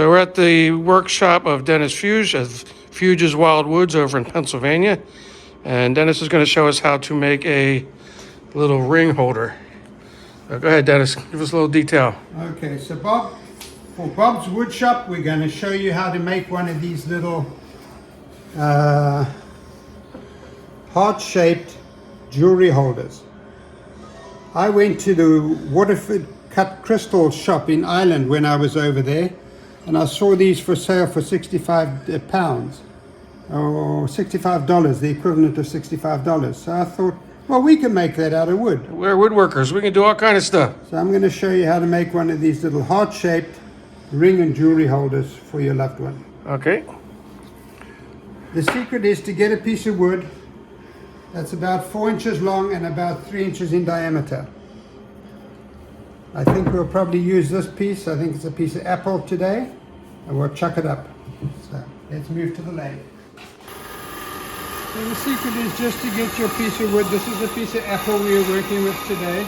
So we're at the workshop of Dennis Fuge of Fuges Wildwoods over in Pennsylvania. And Dennis is going to show us how to make a little ring holder. Go ahead, Dennis. Give us a little detail. Okay, so for Bob's Wood Shop, we're going to show you how to make one of these little heart-shaped jewelry holders. I went to the Waterford cut crystal shop in Ireland when I was over there, and I saw these for sale for 65 pounds, or $65, the equivalent of $65. So I thought, well, we can make that out of wood. We're woodworkers. We can do all kind of stuff. So I'm going to show you how to make one of these little heart-shaped ring and jewelry holders for your loved one. Okay. The secret is to get a piece of wood that's about 4 inches long and about 3 inches in diameter. I think we'll probably use this piece. I think it's a piece of apple today, and we'll chuck it up. So let's move to the lathe. So the secret is just to get your piece of wood. This is a piece of apple we are working with today,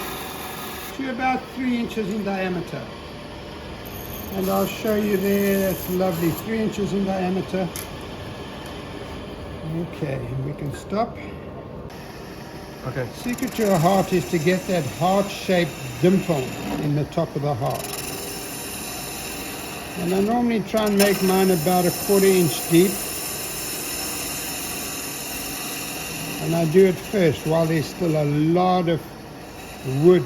to about 3 inches in diameter. And I'll show you there, that's lovely, 3 inches in diameter. Okay, and we can stop. Okay. Secret to a heart is to get that heart-shaped dimple in the top of the heart. And I normally try and make mine about 1/4 inch deep. And I do it first while there's still a lot of wood.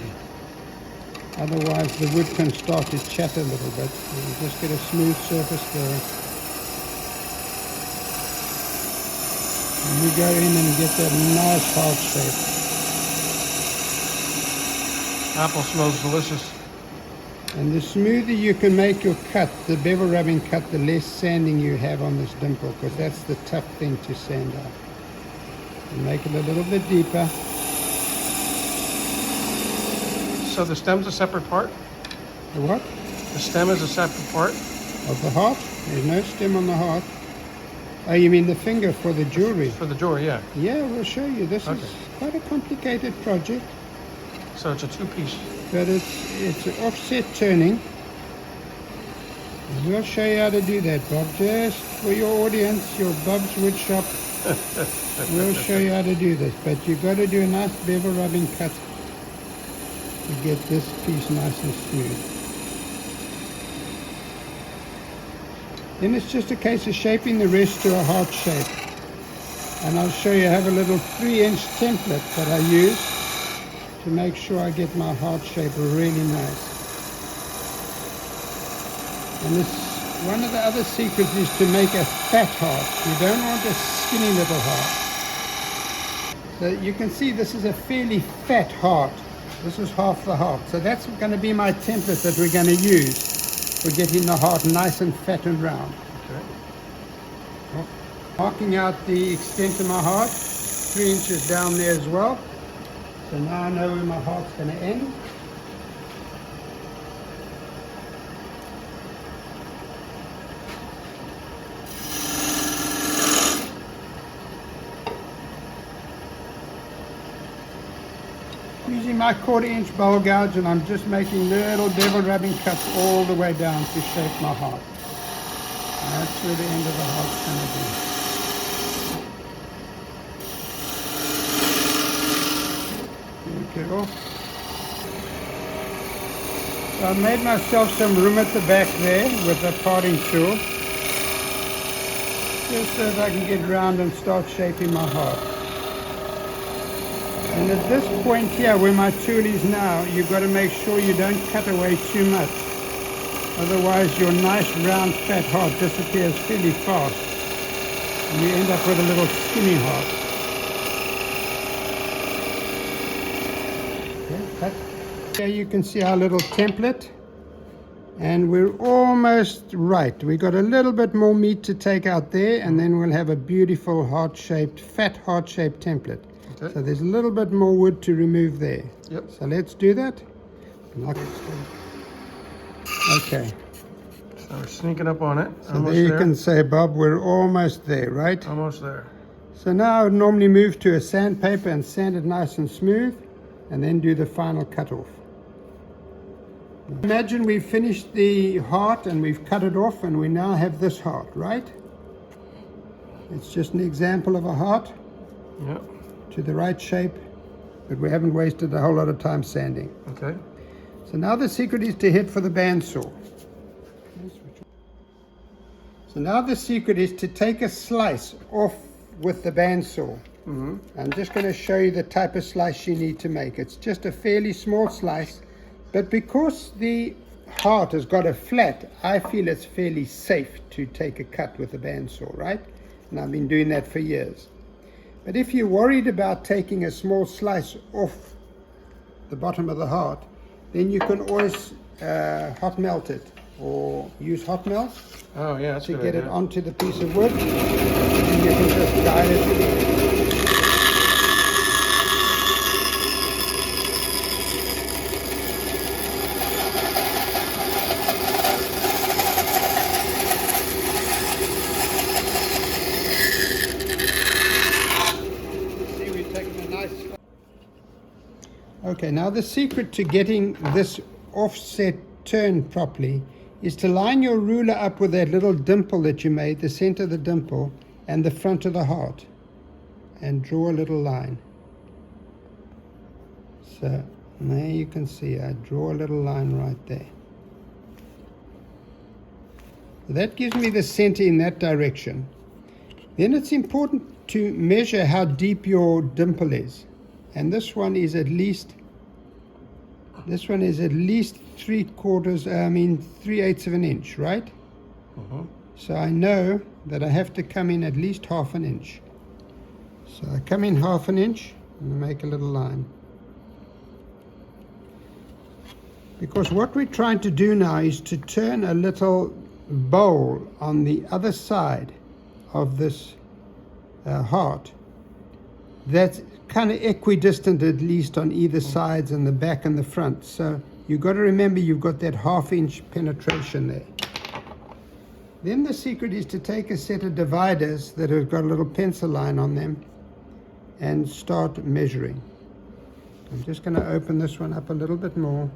Otherwise the wood can start to chatter a little bit. You just get a smooth surface there. And you go in and get that nice heart shape. Apple smells delicious. And the smoother you can make your cut, the bevel rubbing cut, the less sanding you have on this dimple, because that's the tough thing to sand out. And make it a little bit deeper. So the stem's a separate part? The what? The stem is a separate part? Of the heart? There's no stem on the heart. Oh, you mean the finger for the jewelry? For the jewelry, yeah. Yeah, we'll show you. This is quite a complicated project. So it's a two-piece. But it's an offset turning. And we'll show you how to do that, Bob. Just for your audience, your Bob's Wood Shop, we'll show you how to do this. But you've got to do a nice bevel rubbing cut to get this piece nice and smooth. Then it's just a case of shaping the rest to a heart shape. And I'll show you, I have a little 3-inch template that I use to make sure I get my heart shape really nice. And this, one of the other secrets is to make a fat heart. You don't want a skinny little heart. So you can see this is a fairly fat heart. This is half the heart. So that's going to be my template that we're going to use for getting the heart nice and fat and round. Okay. Marking out the extent of my heart, 3 inches down there as well. So now I know where my heart's going to end. Using my 1/4 inch bowl gouge, and I'm just making little bevel rubbing cuts all the way down to shape my heart. And that's where the end of the heart's going to be. So I made myself some room at the back there with a parting tool, just so that I can get around and start shaping my heart. And at this point here, where my tool is now, you've got to make sure you don't cut away too much. Otherwise your nice round fat heart disappears fairly fast, and you end up with a little skinny heart. Here you can see our little template, and we're almost right. We got a little bit more meat to take out there, and then we'll have a beautiful heart-shaped, fat heart-shaped template. Okay. So there's a little bit more wood to remove there. Yep. So let's do that. Okay. So we're sneaking up on it. So almost there you can say, Bob, we're almost there, right? Almost there. So now I would normally move to a sandpaper and sand it nice and smooth, and then do the final cut off. Imagine we've finished the heart and we've cut it off and we now have this heart, right? It's just an example of a heart. Yeah. To the right shape, but we haven't wasted a whole lot of time sanding. Okay. So now the secret is to head for the bandsaw. So now the secret is to take a slice off with the bandsaw. I'm just going to show you the type of slice you need to make. It's just a fairly small slice, but because the heart has got a flat, I feel it's fairly safe to take a cut with the bandsaw, right? And I've been doing that for years. But if you're worried about taking a small slice off the bottom of the heart, then you can always hot melt it or use hot melt to get it onto the piece of wood. And you can just guide it. Okay, now the secret to getting this offset turn properly is to line your ruler up with that little dimple that you made, the center of the dimple, and the front of the heart, and draw a little line. So there you can see I draw a little line right there. That gives me the center in that direction. Then it's important to measure how deep your dimple is. And this one is at least 3/8 of an inch, right? So I know that I have to come in at least half an inch. So I come in half an inch and make a little line. Because what we're trying to do now is to turn a little bowl on the other side of this heart that's kind of equidistant, at least on either sides and the back and the front. So you've got to remember you've got that half-inch penetration there. Then the secret is to take a set of dividers that have got a little pencil line on them and start measuring. I'm just going to open this one up a little bit more.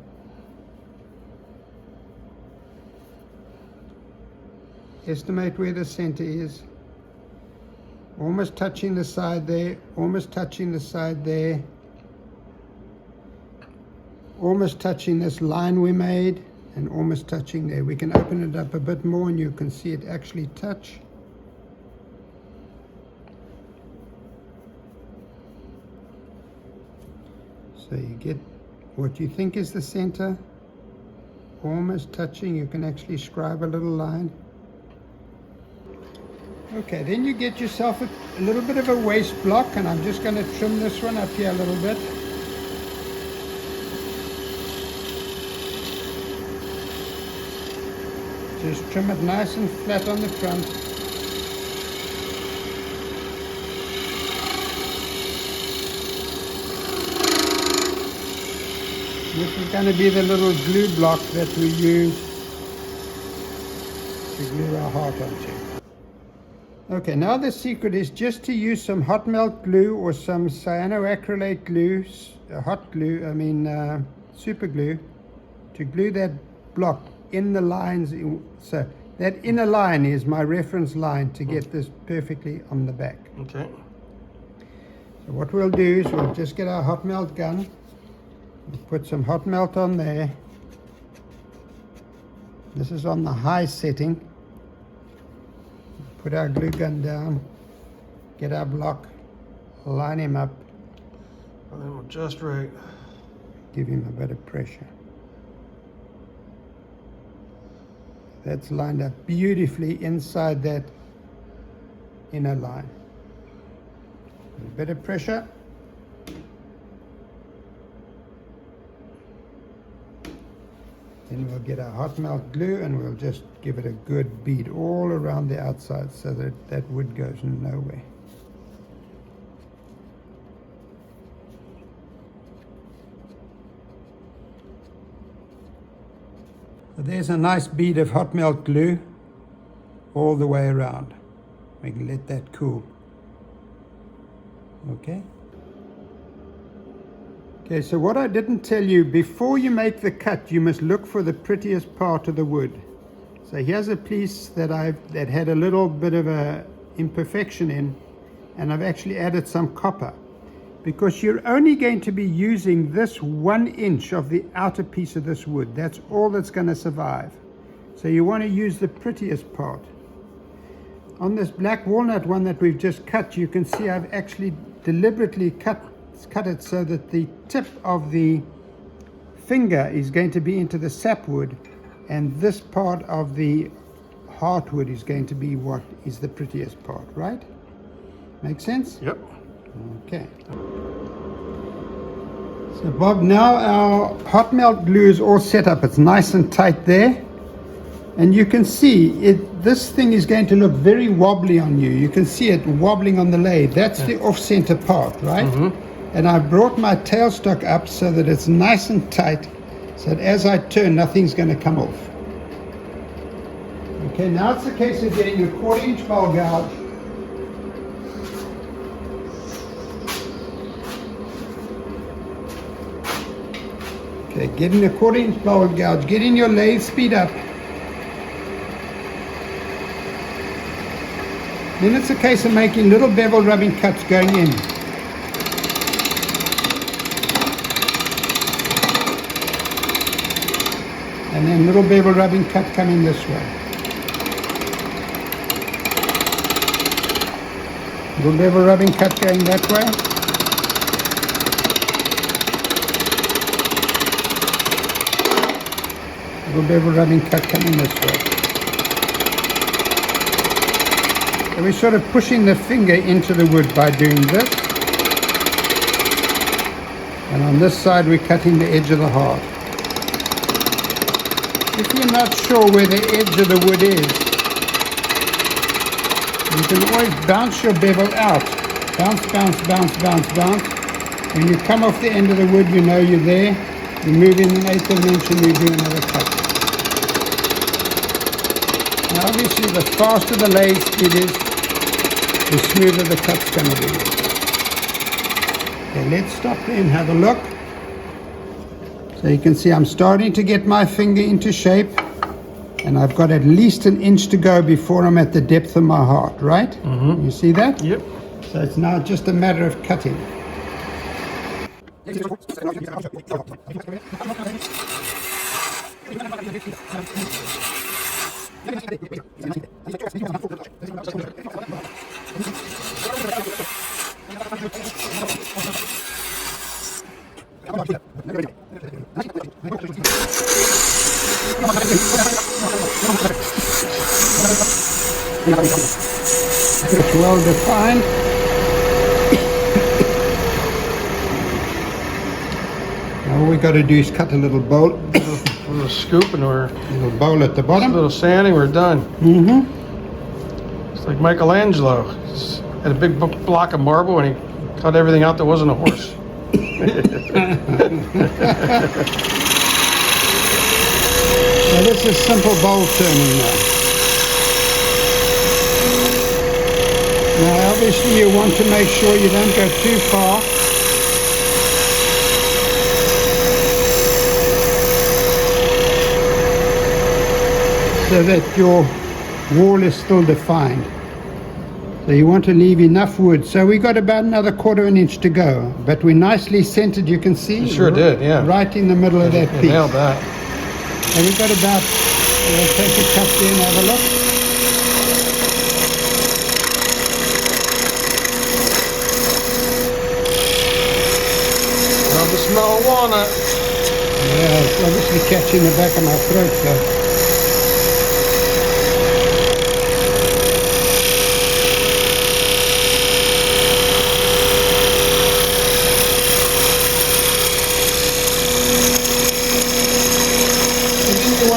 Estimate where the center is. Almost touching the side there, almost touching the side there, almost touching this line we made, and almost touching there. We can open it up a bit more and you can see it actually touch. So you get what you think is the center, almost touching. You can actually scribe a little line. Okay, then you get yourself a little bit of a waste block, and I'm just going to trim this one up here a little bit. Just trim it nice and flat on the front. This is going to be the little glue block that we use to glue our heart onto. Okay, now the secret is just to use some hot melt glue or some cyanoacrylate glue, super glue, to glue that block in the lines. So that inner line is my reference line to get this perfectly on the back. Okay. So what we'll do is we'll just get our hot melt gun, we'll put some hot melt on there. This is on the high setting. Put our glue gun down, get our block, line him up. And then we're just right. Give him a bit of pressure. That's lined up beautifully inside that inner line. A bit of pressure. Then we'll get our hot melt glue and we'll just give it a good beat all around the outside so that that wood goes nowhere. So there's a nice bead of hot melt glue all the way around. We can let that cool. Okay. Okay, so what I didn't tell you, before you make the cut, you must look for the prettiest part of the wood. So here's a piece that had a little bit of a imperfection in, and I've actually added some copper, because you're only going to be using this 1 inch of the outer piece of this wood. That's all that's going to survive. So you want to use the prettiest part. On this black walnut one that we've just cut, you can see I've actually deliberately cut it so that the tip of the finger is going to be into the sapwood, and this part of the heartwood is going to be what is the prettiest part, right? Make sense? Yep. Okay. So Bob, now our hot melt glue is all set up. It's nice and tight there. And you can see this thing is going to look very wobbly on you. You can see it wobbling on the lathe. That's the off-center part, right? Mm-hmm. And I brought my tailstock up so that it's nice and tight, so that as I turn, nothing's going to come off. Okay, now it's a case of getting a 1/4 inch bowl gouge. Okay, getting a 1/4 inch bowl gouge, getting your lathe speed up. Then it's a case of making little bevel rubbing cuts going in. And then little bevel rubbing cut coming this way. Little bevel rubbing cut going that way. Little bevel rubbing cut coming this way. So we're sort of pushing the finger into the wood by doing this. And on this side we're cutting the edge of the heart. If you're not sure where the edge of the wood is, you can always bounce your bevel out. Bounce, bounce, bounce, bounce, bounce. When you come off the end of the wood, you know you're there. You move in an 1/8 inch and you do another cut. Now obviously the faster the lathe speed is, the smoother the cut's going to be. Okay, let's stop there and have a look. So you can see I'm starting to get my finger into shape, and I've got at least 1 inch to go before I'm at the depth of my heart, right? Mm-hmm. You see that? Yep. So it's now just a matter of cutting. It's well defined. Now all we got to do is cut a little bowl. A little scoop and we're A little bowl at the bottom. a little sanding, we're done. Mm-hmm. It's like Michelangelo. He's had a big block of marble and he cut everything out that wasn't a horse. Now this is simple bowl turning now. Now obviously you want to make sure you don't go too far. So that your wall is still defined. So you want to leave enough wood. So we got about another 1/4 inch to go, but we're nicely centered, you can see. You sure did, yeah. Right in the middle of that You piece. nailed that. And we've got about, we'll take a cut there and have a look. Love the smell of walnut. Yeah, it's obviously catching the back of my throat though.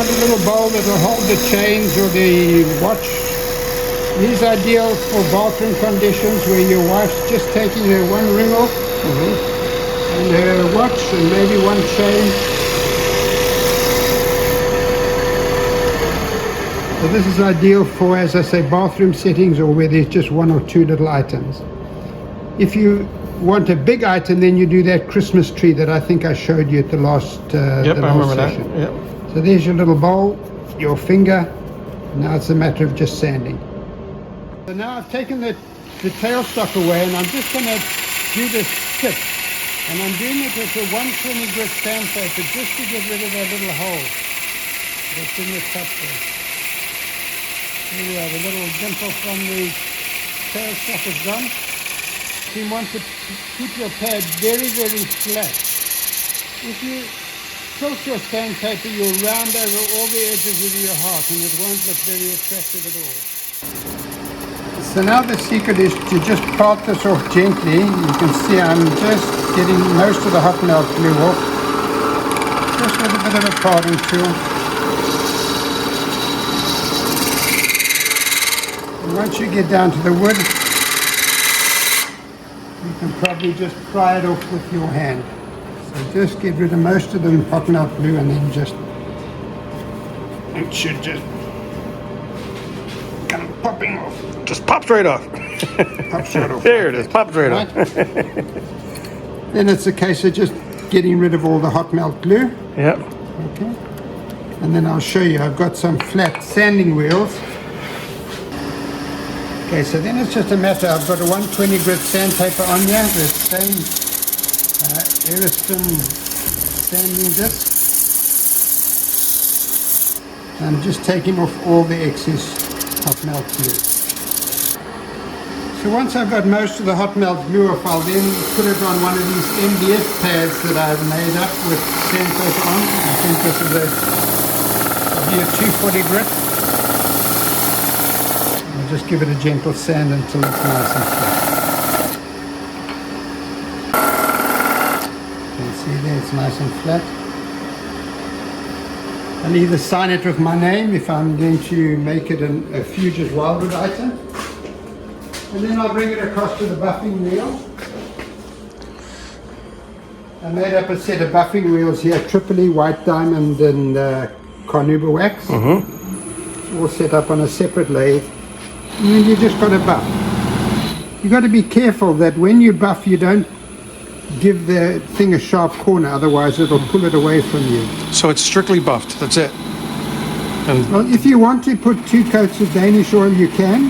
A little bowl that will hold the chains or the watch. These are ideal for bathroom conditions where your wife's just taking her one ring off and her watch and maybe one chain. So this is ideal for, as I say, bathroom settings or where there's just 1 or 2 little items. If you want a big item, then you do that Christmas tree that I think I showed you at the last Yep, I remember that. session. Yep. So there's your little bowl, your finger. Now it's a matter of just sanding. So now I've taken the tailstock away, and I'm just going to do this tip. And I'm doing it with a 120 grit sandpaper just to get rid of that little hole that's in the top there. There we are, the little dimple from the tailstock is gone. You want to keep your pad very, very flat. If you tilt your sandpaper, you'll round over all the edges of your heart and it won't look very attractive at all. So now the secret is to just part this off gently. You can see I'm just getting most of the hot melt glue off. Just with a bit of a parting tool. And once you get down to the wood, you can probably just pry it off with your hand. So just get rid of most of the hot melt glue and then just, it should just come popping off. Just pops right off. Pops right off. There it is, pops right off. Then it's a case of just getting rid of all the hot melt glue. Yep. Okay. And then I'll show you, I've got some flat sanding wheels. Okay, so then it's just a matter, I've got a 120 grit sandpaper on here, the same Ariston sanding disc. I'm just taking off all the excess hot melt glue. So once I've got most of the hot melt glue off, I'll then put it on one of these MDF pads that I've made up with sandpaper on. I think this is a 240 grit. I'll just give it a gentle sand until it's nice and flat. You can see there it's nice and flat. I'll either sign it with my name if I'm going to make it a Fuges Wildwood item. And then I'll bring it across to the buffing wheel. I made up a set of buffing wheels here, Tripoli, White Diamond and Carnauba Wax. All set up on a separate lathe. And then you just got to buff. You've got to be careful that when you buff you don't give the thing a sharp corner, otherwise it'll pull it away from you. So it's strictly buffed, that's it. And Well, if you want to put 2 coats of Danish oil you can,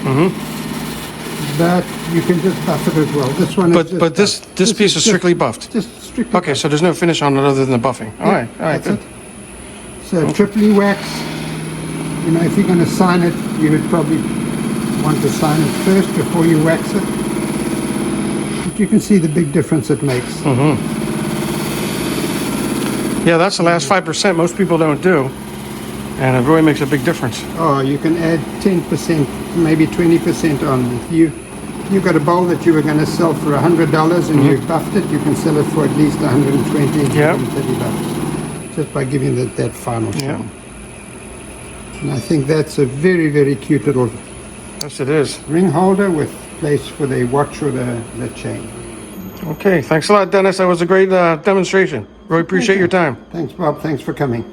but you can just buff it as well. This one is but this piece is strictly buffed. Just strictly Okay, so there's no finish on it other than the buffing. All right, that's good. it. So Tripoli wax, you know, if you're going to sign it, you would probably want to sign it first before you wax it. But you can see the big difference it makes. Yeah, that's the last 5% most people don't do, and it really makes a big difference. Oh, you can add 10%, maybe 20% on. If you've got a bowl that you were going to sell for $100 and you buffed it, you can sell it for at least 120, Yep. $130 just by giving it that final Yeah. shine. And I think that's a very, very cute little Yes, it is. ring holder with place for the watch or the chain. Okay, thanks a lot, Dennis. That was a great demonstration. Really appreciate your time. Thanks, Bob. Thanks for coming.